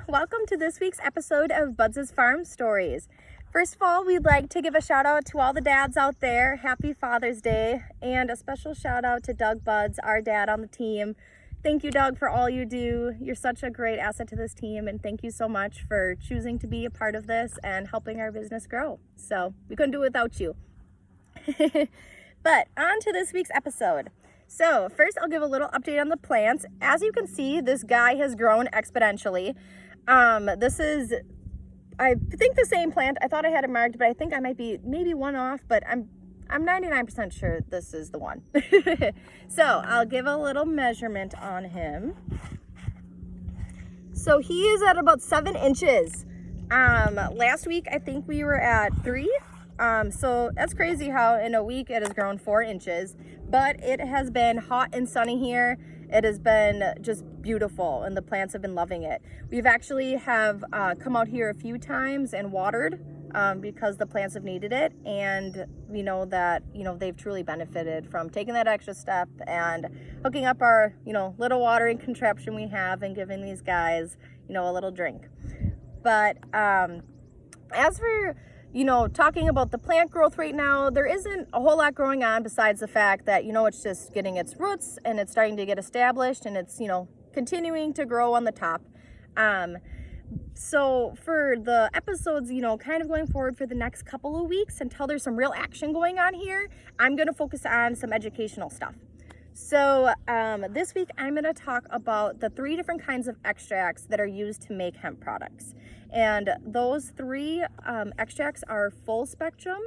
welcome to this week's episode of Budz's Farm Stories. First of all, we'd like to give a shout out to all the dads out there. Happy Father's Day, and a special shout out to Doug Budz, our dad on the team. Thank you, Doug, for all you do. You're such a great asset to this team, and thank you so much for choosing to be a part of this and helping our business grow. So we couldn't do it without you. But on to this week's episode. So first I'll give a little update on the plants. As you can see, this guy has grown exponentially. This is, I think, the same plant. I thought I had it marked, but I think I might be maybe one off, but I'm 99% sure this is the one. So I'll give a little measurement on him. So he is at about 7 inches. Last week I think we were at 3. So that's crazy how in a week it has grown 4 inches, but it has been hot and sunny here. It has been just beautiful, and the plants have been loving it. We've actually have come out here a few times and watered because the plants have needed it, and we know that, they've truly benefited from taking that extra step and hooking up our, little watering contraption we have and giving these guys, a little drink. But as for talking about the plant growth right now, there isn't a whole lot growing on besides the fact that, it's just getting its roots and it's starting to get established, and it's, continuing to grow on the top. So for the episodes, kind of going forward for the next couple of weeks until there's some real action going on here, I'm going to focus on some educational stuff. So this week I'm going to talk about the 3 different kinds of extracts that are used to make hemp products. And those 3 extracts are full spectrum,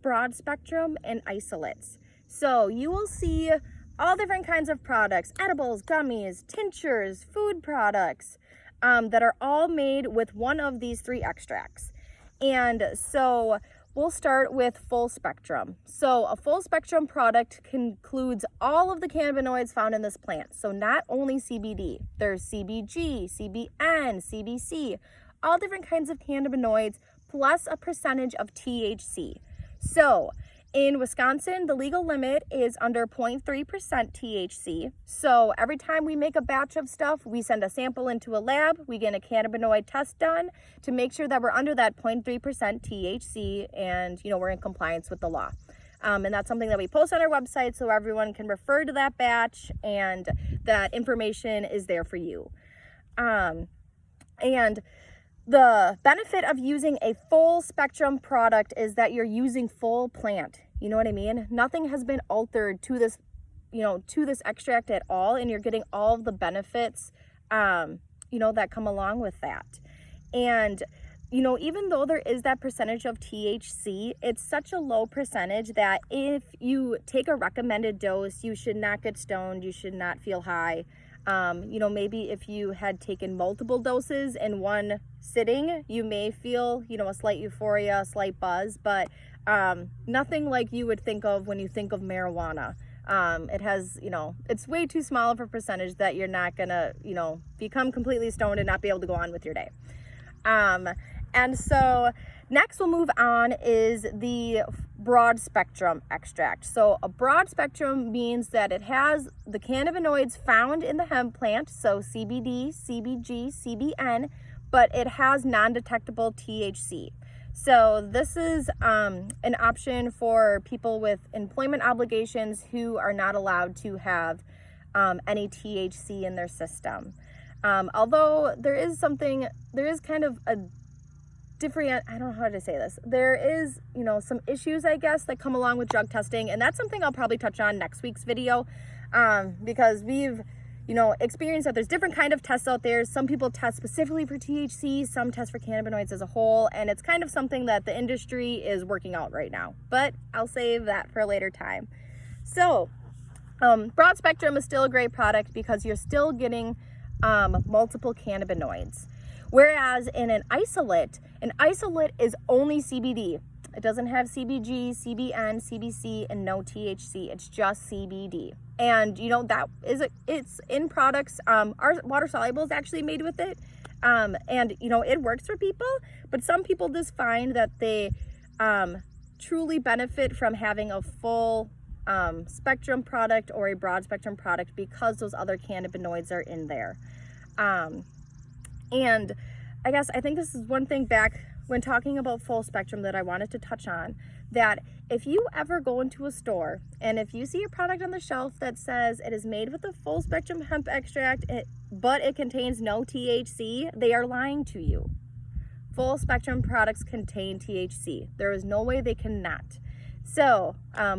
broad spectrum, and isolates. So you will see all different kinds of products, edibles, gummies, tinctures, food products that are all made with one of these 3 extracts. And so we'll start with full spectrum. So a full spectrum product includes all of the cannabinoids found in this plant. So not only CBD, there's CBG, CBN, CBC, all different kinds of cannabinoids, plus a percentage of THC. So in Wisconsin, the legal limit is under 0.3% THC. So every time we make a batch of stuff, we send a sample into a lab, we get a cannabinoid test done to make sure that we're under that 0.3% THC and, we're in compliance with the law. And that's something that we post on our website so everyone can refer to that batch, and that information is there for you. And the benefit of using a full spectrum product is that you're using full plant. You know what I mean? Nothing has been altered to this, to this extract at all, and you're getting all of the benefits, that come along with that. And, even though there is that percentage of THC, it's such a low percentage that if you take a recommended dose, you should not get stoned, you should not feel high. Maybe if you had taken multiple doses in one sitting, you may feel, a slight euphoria, a slight buzz, but nothing like you would think of when you think of marijuana. It has, it's way too small of a percentage that you're not gonna, become completely stoned and not be able to go on with your day. And so next we'll move on is the broad spectrum extract. So a broad spectrum means that it has the cannabinoids found in the hemp plant, so CBD, CBG, CBN, but it has non-detectable THC. So this is an option for people with employment obligations who are not allowed to have any THC in their system. Although there is kind of a different, I don't know how to say this. There is, some issues, I guess, that come along with drug testing, and that's something I'll probably touch on next week's video, because we've, experienced that there's different kind of tests out there. Some people test specifically for THC, some test for cannabinoids as a whole, and it's kind of something that the industry is working out right now, but I'll save that for a later time. So, broad spectrum is still a great product because you're still getting multiple cannabinoids. Whereas in an isolate is only CBD. It doesn't have CBG, CBN, CBC, and no THC. It's just CBD. And it's in products. Our water soluble is actually made with it. And it works for people, but some people just find that they truly benefit from having a full spectrum product or a broad spectrum product because those other cannabinoids are in there. And I think this is one thing back when talking about full spectrum that I wanted to touch on, that if you ever go into a store and if you see a product on the shelf that says it is made with a full spectrum hemp extract, but it contains no THC, they are lying to you. Full spectrum products contain THC. There is no way they cannot. So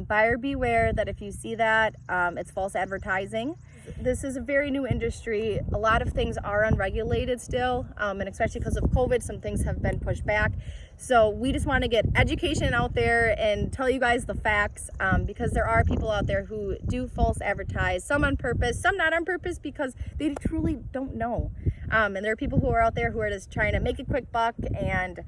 buyer beware that if you see that, it's false advertising. This is a very new industry. A lot of things are unregulated still, and especially because of COVID, some things have been pushed back. So we just want to get education out there and tell you guys the facts, because there are people out there who do false advertise, some on purpose, some not on purpose because they truly don't know. And there are people who are out there who are just trying to make a quick buck and,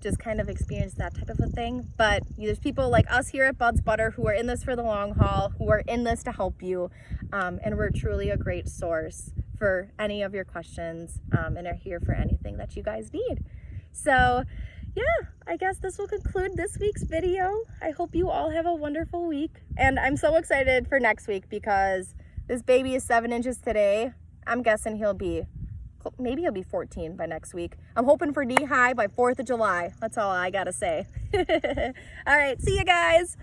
just kind of experience that type of a thing. But there's people like us here at Budz Butter who are in this for the long haul, who are in this to help you, and we're truly a great source for any of your questions, and are here for anything that you guys need. So yeah, I guess this will conclude this week's video. I hope you all have a wonderful week, and I'm so excited for next week because this baby is 7 inches today. I'm guessing maybe he'll be 14 by next week. I'm hoping for knee high by 4th of July. That's all I gotta say. All right, see you guys.